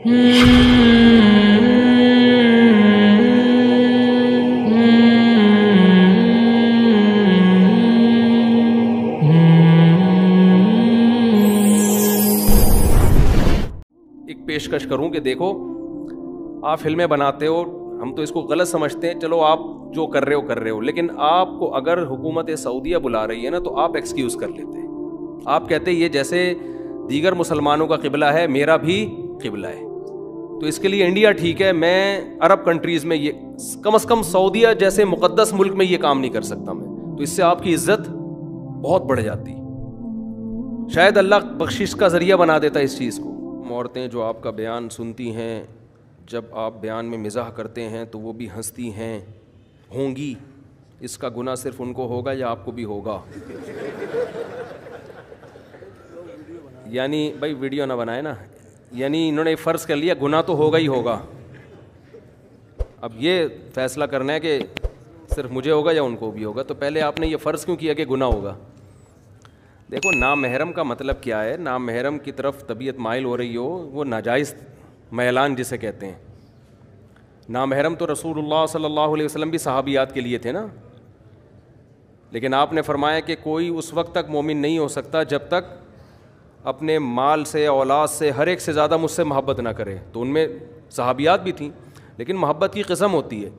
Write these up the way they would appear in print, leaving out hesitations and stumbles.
ایک پیشکش کروں کہ دیکھو آپ فلمیں بناتے ہو, ہم تو اس کو غلط سمجھتے ہیں, چلو آپ جو کر رہے ہو لیکن آپ کو اگر حکومت سعودیہ بلا رہی ہے نا تو آپ ایکسکیوز کر لیتے. آپ کہتے یہ جیسے دیگر مسلمانوں کا قبلہ ہے میرا بھی قبلہ ہے, تو اس کے لیے انڈیا ٹھیک ہے, میں عرب کنٹریز میں یہ کم از کم سعودیہ جیسے مقدس ملک میں یہ کام نہیں کر سکتا میں, تو اس سے آپ کی عزت بہت بڑھ جاتی. شاید اللہ بخشش کا ذریعہ بنا دیتا اس چیز کو. عورتیں جو آپ کا بیان سنتی ہیں, جب آپ بیان میں مزاح کرتے ہیں تو وہ بھی ہنستی ہیں, ہوں گی, اس کا گناہ صرف ان کو ہوگا یا آپ کو بھی ہوگا؟ یعنی بھائی ویڈیو نہ بنائے نا, یعنی انہوں نے فرض کر لیا گناہ تو ہوگا ہی ہوگا. اب یہ فیصلہ کرنا ہے کہ صرف مجھے ہوگا یا ان کو بھی ہوگا, تو پہلے آپ نے یہ فرض کیوں کیا کہ گناہ ہوگا؟ دیکھو نامحرم کا مطلب کیا ہے, نامحرم کی طرف طبیعت مائل ہو رہی ہو, وہ ناجائز میلان جسے کہتے ہیں. نامحرم تو رسول اللہ صلی اللہ علیہ وسلم بھی صحابیات کے لیے تھے نا, لیکن آپ نے فرمایا کہ کوئی اس وقت تک مومن نہیں ہو سکتا جب تک اپنے مال سے, اولاد سے, ہر ایک سے زیادہ مجھ سے محبت نہ کرے. تو ان میں صحابیات بھی تھیں, لیکن محبت کی قسم ہوتی ہے.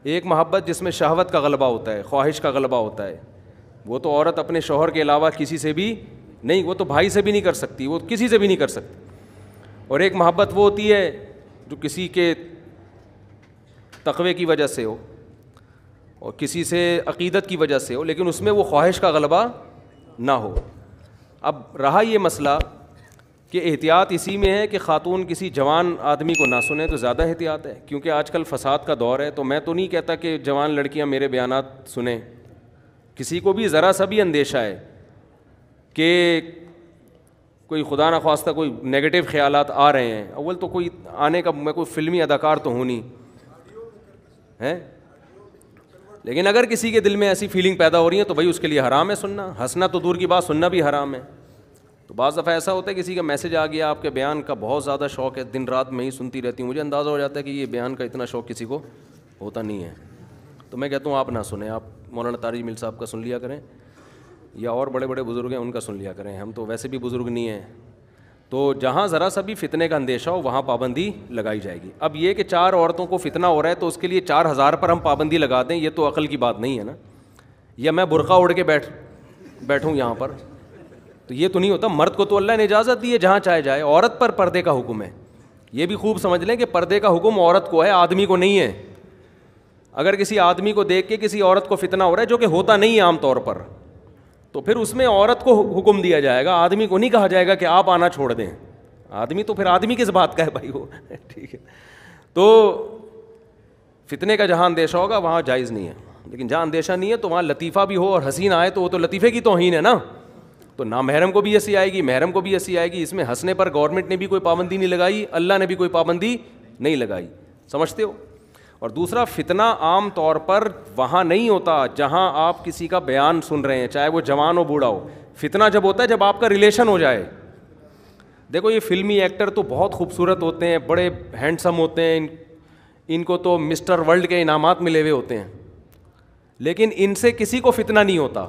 ایک محبت جس میں شہوت کا غلبہ ہوتا ہے, خواہش کا غلبہ ہوتا ہے, وہ تو عورت اپنے شوہر کے علاوہ کسی سے بھی نہیں, وہ تو بھائی سے بھی نہیں کر سکتی, وہ کسی سے بھی نہیں کر سکتی. اور ایک محبت وہ ہوتی ہے جو کسی کے تقوی کی وجہ سے ہو اور کسی سے عقیدت کی وجہ سے ہو, لیکن اس میں وہ خواہش کا غلبہ نہ ہو. اب رہا یہ مسئلہ کہ احتیاط اسی میں ہے کہ خاتون کسی جوان آدمی کو نہ سنیں تو زیادہ احتیاط ہے, کیونکہ آج کل فساد کا دور ہے. تو میں تو نہیں کہتا کہ جوان لڑکیاں میرے بیانات سنیں, کسی کو بھی ذرا سا بھی اندیشہ ہے کہ کوئی خدا نخواستہ کوئی نیگیٹو خیالات آ رہے ہیں, اول تو کوئی آنے کا, میں کوئی فلمی اداکار تو ہوں نہیں ہے, لیکن اگر کسی کے دل میں ایسی فیلنگ پیدا ہو رہی ہے تو بھائی اس کے لیے حرام ہے سننا. ہنسنا تو دور کی بات, سننا بھی حرام ہے. تو بعض دفعہ ایسا ہوتا ہے کسی کا میسج آ گیا, آپ کے بیان کا بہت زیادہ شوق ہے, دن رات میں ہی سنتی رہتی ہوں, مجھے اندازہ ہو جاتا ہے کہ یہ بیان کا اتنا شوق کسی کو ہوتا نہیں ہے, تو میں کہتا ہوں آپ نہ سنیں, آپ مولانا طارق جمیل صاحب کا سن لیا کریں, یا اور بڑے بڑے بزرگ ہیں ان کا سن لیا کریں, ہم تو ویسے بھی بزرگ نہیں ہیں. تو جہاں ذرا سا بھی فتنے کا اندیشہ ہو وہاں پابندی لگائی جائے گی. اب یہ کہ 4 عورتوں کو فتنہ ہو رہا ہے تو اس کے لیے 4000 پر ہم پابندی لگا دیں, یہ تو عقل کی بات نہیں ہے نا. یا میں برقع اوڑھ کے بیٹھوں یہاں پر, تو یہ تو نہیں ہوتا. مرد کو تو اللہ نے اجازت دی ہے جہاں چاہے جائے, عورت پر پردے کا حکم ہے. یہ بھی خوب سمجھ لیں کہ پردے کا حکم عورت کو ہے, آدمی کو نہیں ہے. اگر کسی آدمی کو دیکھ کے کسی عورت کو فتنہ ہو رہا ہے, جو کہ ہوتا نہیں ہے عام طور پر, تو پھر اس میں عورت کو حکم دیا جائے گا, آدمی کو نہیں کہا جائے گا کہ آپ آنا چھوڑ دیں. آدمی تو پھر آدمی کس بات کا ہے بھائی وہ, ٹھیک ہے. تو فتنے کا جہاں اندیشہ ہوگا وہاں جائز نہیں ہے, لیکن جہاں اندیشہ نہیں ہے تو وہاں لطیفہ بھی ہو اور حسین آئے تو وہ تو لطیفے کی توہین ہے نا. تو نامحرم کو بھی ایسی آئے گی, محرم کو بھی ایسی آئے گی. اس میں ہنسنے پر گورنمنٹ نے بھی کوئی پابندی نہیں لگائی, اللہ نے بھی کوئی پابندی نہیں لگائی, سمجھتے ہو. اور دوسرا, فتنہ عام طور پر وہاں نہیں ہوتا جہاں آپ کسی کا بیان سن رہے ہیں, چاہے وہ جوان ہو بوڑھا ہو. فتنہ جب ہوتا ہے جب آپ کا ریلیشن ہو جائے. دیکھو یہ فلمی ایکٹر تو بہت خوبصورت ہوتے ہیں, بڑے ہینڈسم ہوتے ہیں, ان کو تو مسٹر ورلڈ کے انعامات ملے ہوئے ہوتے ہیں, لیکن ان سے کسی کو فتنہ نہیں ہوتا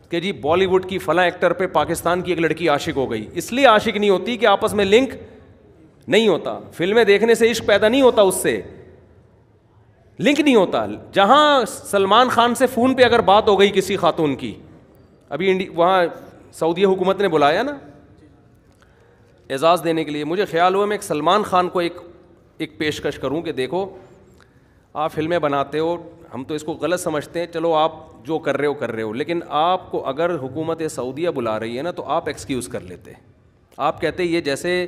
کہ جی بالی ووڈ کی فلاں ایکٹر پہ پاکستان کی ایک لڑکی عاشق ہو گئی. اس لیے عاشق نہیں ہوتی کہ آپس میں لنک نہیں ہوتا, فلمیں دیکھنے سے عشق پیدا نہیں ہوتا, اس سے لنک نہیں ہوتا. جہاں سلمان خان سے فون پہ اگر بات ہو گئی کسی خاتون کی, ابھی وہاں سعودی حکومت نے بلایا نا اعزاز دینے کے لیے, مجھے خیال ہوا میں ایک سلمان خان کو ایک پیشکش کروں کہ دیکھو آپ فلمیں بناتے ہو, ہم تو اس کو غلط سمجھتے ہیں, چلو آپ جو کر رہے ہو لیکن آپ کو اگر حکومت سعودیہ بلا رہی ہے نا تو آپ ایکسکیوز کر لیتے. آپ کہتے یہ جیسے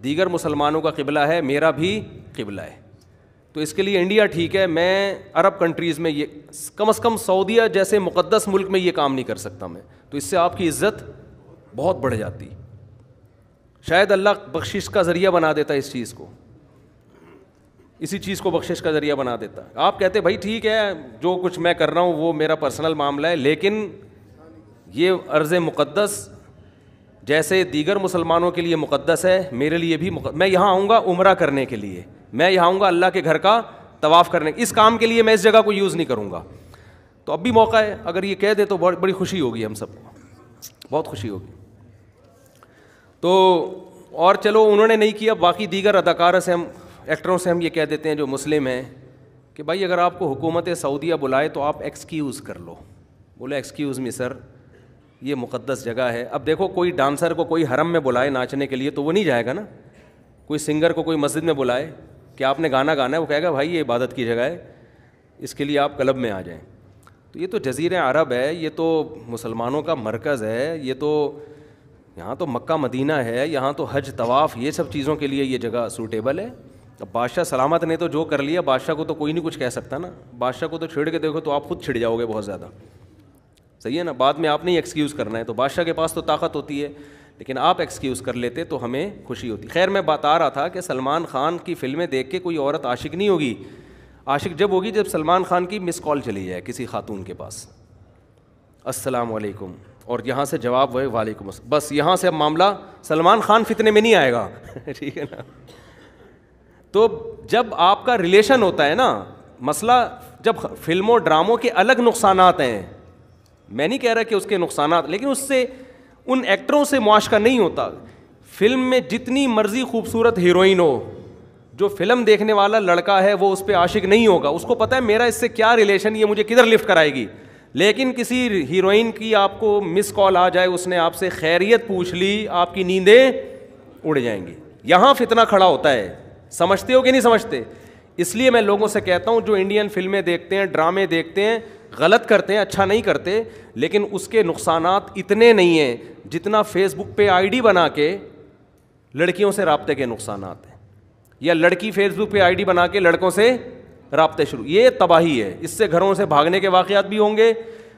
دیگر مسلمانوں کا قبلہ ہے میرا بھی قبلہ ہے, تو اس کے لیے انڈیا ٹھیک ہے, میں عرب کنٹریز میں یہ کم از کم سعودیہ جیسے مقدس ملک میں یہ کام نہیں کر سکتا میں, تو اس سے آپ کی عزت بہت بڑھ جاتی. شاید اللہ بخشش کا ذریعہ بنا دیتا اس چیز کو, اسی چیز کو بخشش کا ذریعہ بنا دیتا. آپ کہتے بھائی ٹھیک ہے جو کچھ میں کر رہا ہوں وہ میرا پرسنل معاملہ ہے, لیکن یہ ارض مقدس جیسے دیگر مسلمانوں کے لیے مقدس ہے، میرے لیے بھی میں یہاں آؤں گا عمرہ کرنے کے لیے، میں یہاں آؤں گا اللہ کے گھر کا طواف کرنے، اس کام کے لیے میں اس جگہ کو یوز نہیں کروں گا. تو اب بھی موقع ہے، اگر یہ کہہ دے تو بہت بڑی خوشی ہوگی، ہم سب کو بہت خوشی ہوگی. تو اور چلو انہوں نے نہیں کیا، باقی دیگر اداکاروں سے ہم ایکٹروں سے ہم یہ کہہ دیتے ہیں جو مسلم ہیں کہ بھائی اگر آپ کو حکومت سعودیہ بلائے تو آپ ایکسکیوز کر لو. بولے ایکسکیوز می سر، یہ مقدس جگہ ہے. اب دیکھو کوئی ڈانسر کو کوئی حرم میں بلائے ناچنے کے لیے تو وہ نہیں جائے گا نا. کوئی سنگر کو کوئی مسجد میں بلائے کہ آپ نے گانا گانا ہے، وہ کہے گا بھائی یہ عبادت کی جگہ ہے، اس کے لیے آپ کلب میں آ جائیں. تو یہ تو جزیرہ عرب ہے، یہ تو مسلمانوں کا مرکز ہے، یہ تو یہاں تو مکہ مدینہ ہے، یہاں تو حج طواف یہ سب چیزوں کے لیے یہ جگہ سوٹیبل ہے. اب بادشاہ سلامت نے تو جو کر لیا، بادشاہ کو تو کوئی نہیں کچھ کہہ سکتا نا. بادشاہ کو تو چھیڑ کے دیکھو تو آپ خود چھڑ جاؤ گے بہت زیادہ، صحیح ہے نا. بعد میں آپ نے ایکسکیوز کرنا ہے، تو بادشاہ کے پاس تو طاقت ہوتی ہے، لیکن آپ ایکسکیوز کر لیتے تو ہمیں خوشی ہوتی. خیر میں بتا رہا تھا کہ سلمان خان کی فلمیں دیکھ کے کوئی عورت عاشق نہیں ہوگی. عاشق جب ہوگی جب سلمان خان کی مس کال چلی جائے کسی خاتون کے پاس، السلام علیکم، اور یہاں سے جواب ہوئے وعلیکم السلام، بس یہاں سے اب معاملہ سلمان خان فتنے میں نہیں آئے گا. ٹھیک ہے نا. تو جب آپ کا ریلیشن ہوتا ہے نا، مسئلہ جب فلموں ڈراموں کے الگ نقصانات ہیں، میں نہیں کہہ رہا کہ اس کے نقصانات، لیکن اس سے ان ایکٹروں سے معاشقہ نہیں ہوتا. فلم میں جتنی مرضی خوبصورت ہیروئن ہو، جو فلم دیکھنے والا لڑکا ہے وہ اس پہ عاشق نہیں ہوگا. اس کو پتہ ہے میرا اس سے کیا ریلیشن، یہ مجھے کدھر لفٹ کرائے گی. لیکن کسی ہیروئن کی آپ کو مس کال آ جائے، اس نے آپ سے خیریت پوچھ لی، آپ کی نیندیں اڑ جائیں گی. یہاں فتنہ کھڑا ہوتا ہے. سمجھتے ہو کہ نہیں سمجھتے؟ اس لیے میں لوگوں سے کہتا ہوں جو انڈین فلمیں دیکھتے ہیں، ڈرامے دیکھتے ہیں، غلط کرتے ہیں، اچھا نہیں کرتے، لیکن اس کے نقصانات اتنے نہیں ہیں جتنا فیس بک پہ آئی ڈی بنا کے لڑکیوں سے رابطے کے نقصانات ہیں، یا لڑکی فیس بک پہ آئی ڈی بنا کے لڑکوں سے رابطے شروع. یہ تباہی ہے. اس سے گھروں سے بھاگنے کے واقعات بھی ہوں گے.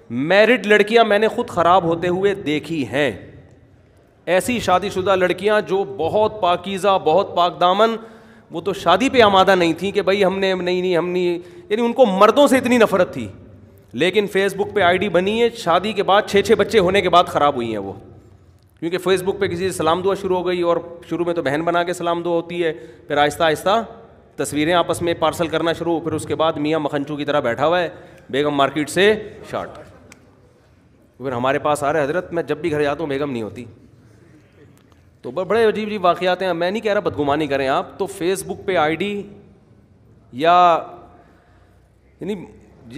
میرڈ لڑکیاں میں نے خود خراب ہوتے ہوئے دیکھی ہیں. ایسی شادی شدہ لڑکیاں جو بہت پاکیزہ، بہت پاک دامن، وہ تو شادی پہ آمادہ نہیں تھیں کہ بھائی ہم نہیں، یعنی ان کو مردوں سے اتنی نفرت تھی، لیکن فیس بک پہ آئی ڈی بنی ہے. شادی کے بعد 6 بچے ہونے کے بعد خراب ہوئی ہیں وہ، کیونکہ فیس بک پہ کسی سے سلام دعا شروع ہو گئی، اور شروع میں تو بہن بنا کے سلام دعا ہوتی ہے، پھر آہستہ آہستہ تصویریں آپس میں پارسل کرنا شروع، پھر اس کے بعد میاں مکھنچو کی طرح بیٹھا ہوا ہے، بیگم مارکیٹ سے شارٹ. پھر ہمارے پاس آ رہے حضرت میں جب بھی گھر جاتا ہوں بیگم نہیں ہوتی. تو بڑے عجیب عجیب واقعات ہیں. میں نہیں کہہ رہا بدگمانی کریں آپ، تو فیس بک پہ آئی ڈی یا یعنی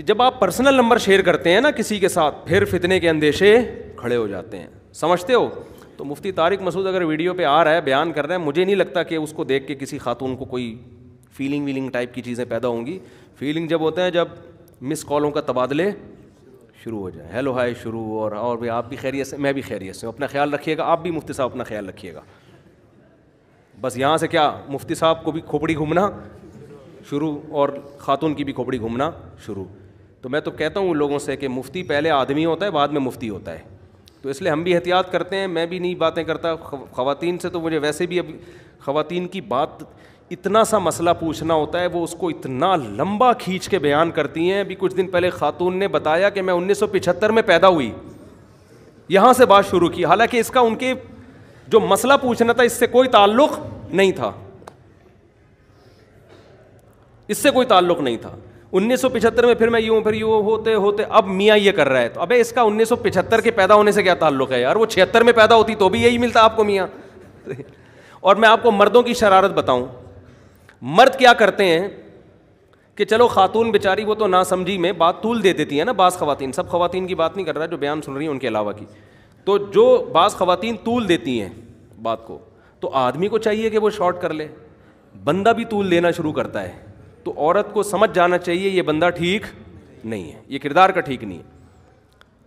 جب آپ پرسنل نمبر شیئر کرتے ہیں نا کسی کے ساتھ، پھر فتنے کے اندیشے کھڑے ہو جاتے ہیں. سمجھتے ہو؟ تو مفتی طارق مسعود اگر ویڈیو پہ آ رہا ہے، بیان کر رہا ہے، مجھے نہیں لگتا کہ اس کو دیکھ کے کسی خاتون کو کوئی فیلنگ ٹائپ کی چیزیں پیدا ہوں گی. فیلنگ جب ہوتے ہیں جب مس کالوں کا تبادلے شروع ہو جائے، ہیلو ہائے شروع، اور بھی آپ بھی خیریت سے، میں بھی خیریت سے ہوں، اپنا خیال رکھیے گا. آپ بھی مفتی صاحب اپنا خیال رکھیے گا. بس یہاں سے کیا مفتی صاحب کو بھی کھوپڑی گھومنا شروع، اور خاتون کی بھی کھوپڑی گھومنا شروع. تو میں تو کہتا ہوں لوگوں سے کہ مفتی پہلے آدمی ہوتا ہے، بعد میں مفتی ہوتا ہے. تو اس لیے ہم بھی احتیاط کرتے ہیں. میں بھی نہیں باتیں کرتا خواتین سے، تو مجھے ویسے بھی اب خواتین کی بات اتنا سا مسئلہ پوچھنا ہوتا ہے، وہ اس کو اتنا لمبا کھینچ کے بیان کرتی ہیں. ابھی کچھ دن پہلے خاتون نے بتایا کہ میں 1975 میں پیدا ہوئی، یہاں سے بات شروع کی، حالانکہ اس کا ان کے جو مسئلہ پوچھنا تھا اس سے کوئی تعلق نہیں تھا، اس سے کوئی تعلق نہیں تھا. 1975 میں پھر میں یوں ہوتے ہوتے اب میاں یہ کر رہا ہے. تو ابے اس کا 1975 کے پیدا ہونے سے کیا تعلق ہے یار؟ وہ 76 میں پیدا ہوتی تو بھی یہی ملتا آپ کو میاں. اور میں آپ کو مردوں کی شرارت بتاؤں، مرد کیا کرتے ہیں کہ چلو خاتون بیچاری وہ تو نا سمجھی میں بات طول دے دیتی ہے نا. بعض خواتین، سب خواتین کی بات نہیں کر رہا جو بیان سن رہی ہیں ان کے علاوہ کی، تو جو بعض خواتین طول دیتی ہیں بات کو، تو آدمی کو چاہیے کہ وہ شارٹ کر لے. بندہ بھی طول دینا شروع کرتا ہے، تو عورت کو سمجھ جانا چاہیے یہ بندہ ٹھیک نہیں ہے، یہ کردار کا ٹھیک نہیں ہے.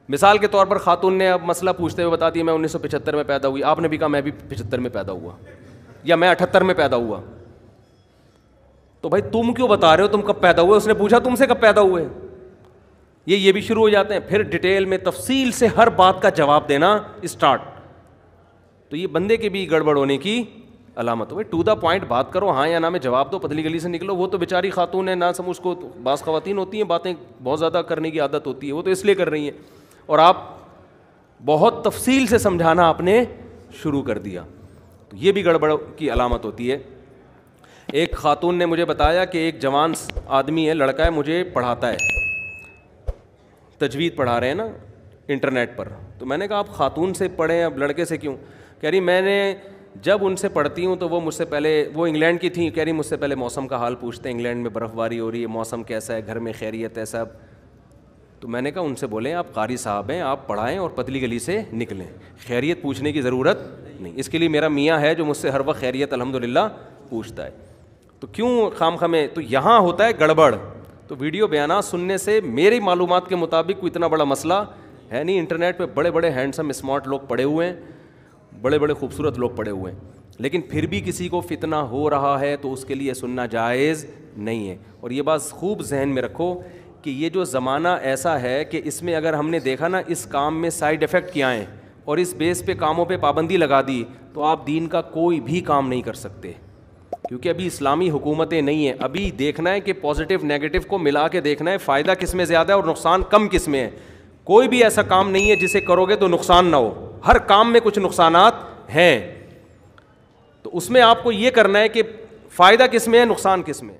مثال کے طور پر خاتون نے اب مسئلہ پوچھتے ہوئے بتا دیا میں 1975 میں پیدا ہوئی. آپ نے بھی کہا میں بھی 75 میں پیدا ہوا، یا میں 78 میں پیدا ہوا. تو بھائی تم کیوں بتا رہے ہو تم کب پیدا ہوئے؟ اس نے پوچھا تم سے کب پیدا ہوئے. یہ بھی شروع ہو جاتے ہیں، پھر ڈیٹیل میں تفصیل سے ہر بات کا جواب دینا اسٹارٹ. تو یہ بندے کے بھی گڑبڑ ہونے کی علامت ہو. ٹو دا پوائنٹ بات کرو، ہاں یا نہ میں جواب دو، پتلی گلی سے نکلو. وہ تو بیچاری خاتون ہے، نہ سمجھ کو بعض خواتین ہوتی ہیں باتیں بہت زیادہ کرنے کی عادت ہوتی ہے، وہ تو اس لیے کر رہی ہیں، اور آپ بہت تفصیل سے سمجھانا آپ نے شروع کر دیا. تو یہ بھی گڑبڑ کی علامت ہوتی ہے. ایک خاتون نے مجھے بتایا کہ ایک جوان آدمی ہے, لڑکا ہے, مجھے پڑھاتا ہے, تجوید پڑھا رہے ہیں نا انٹرنیٹ پر. تو میں نے کہا آپ خاتون سے پڑھیں, اب لڑکے سے کیوں؟ کہہ رہی میں نے جب ان سے پڑھتی ہوں تو وہ مجھ سے پہلے, وہ انگلینڈ کی تھیں, کہہ رہی مجھ سے پہلے موسم کا حال پوچھتے ہیں, انگلینڈ میں برف باری ہو رہی ہے, موسم کیسا ہے, گھر میں خیریت ہے سب. تو میں نے کہا ان سے بولیں آپ قاری صاحب ہیں, آپ پڑھائیں اور پتلی گلی سے نکلیں, خیریت پوچھنے کی ضرورت نہیں. اس کے لیے میرا میاں ہے جو مجھ سے ہر وقت خیریت الحمدللہ پوچھتا ہے. تو کیوں خام خامے؟ تو یہاں ہوتا ہے گڑبڑ. تو ویڈیو بیانات سننے سے میری معلومات کے مطابق کوئی اتنا بڑا مسئلہ ہے نہیں. انٹرنیٹ پہ بڑے بڑے ہینڈسم اسمارٹ لوگ پڑے ہوئے ہیں, بڑے بڑے خوبصورت لوگ پڑے ہوئے ہیں, لیکن پھر بھی کسی کو فتنہ ہو رہا ہے تو اس کے لیے سننا جائز نہیں ہے. اور یہ بات خوب ذہن میں رکھو کہ یہ جو زمانہ ایسا ہے کہ اس میں اگر ہم نے دیکھا نا اس کام میں سائیڈ ایفیکٹ کیا ہیں اور اس بیس پہ کاموں پہ پابندی لگا دی تو آپ دین کا کوئی بھی کام نہیں کر سکتے, کیونکہ ابھی اسلامی حکومتیں نہیں ہیں. ابھی دیکھنا ہے کہ پازیٹیو نیگیٹو کو ملا کے دیکھنا ہے, فائدہ کس میں زیادہ ہے اور نقصان کم کس میں ہے. کوئی بھی ایسا کام نہیں ہے جسے کرو گے تو نقصان نہ ہو, ہر کام میں کچھ نقصانات ہیں. تو اس میں آپ کو یہ کرنا ہے کہ فائدہ کس میں ہے, نقصان کس میں ہے.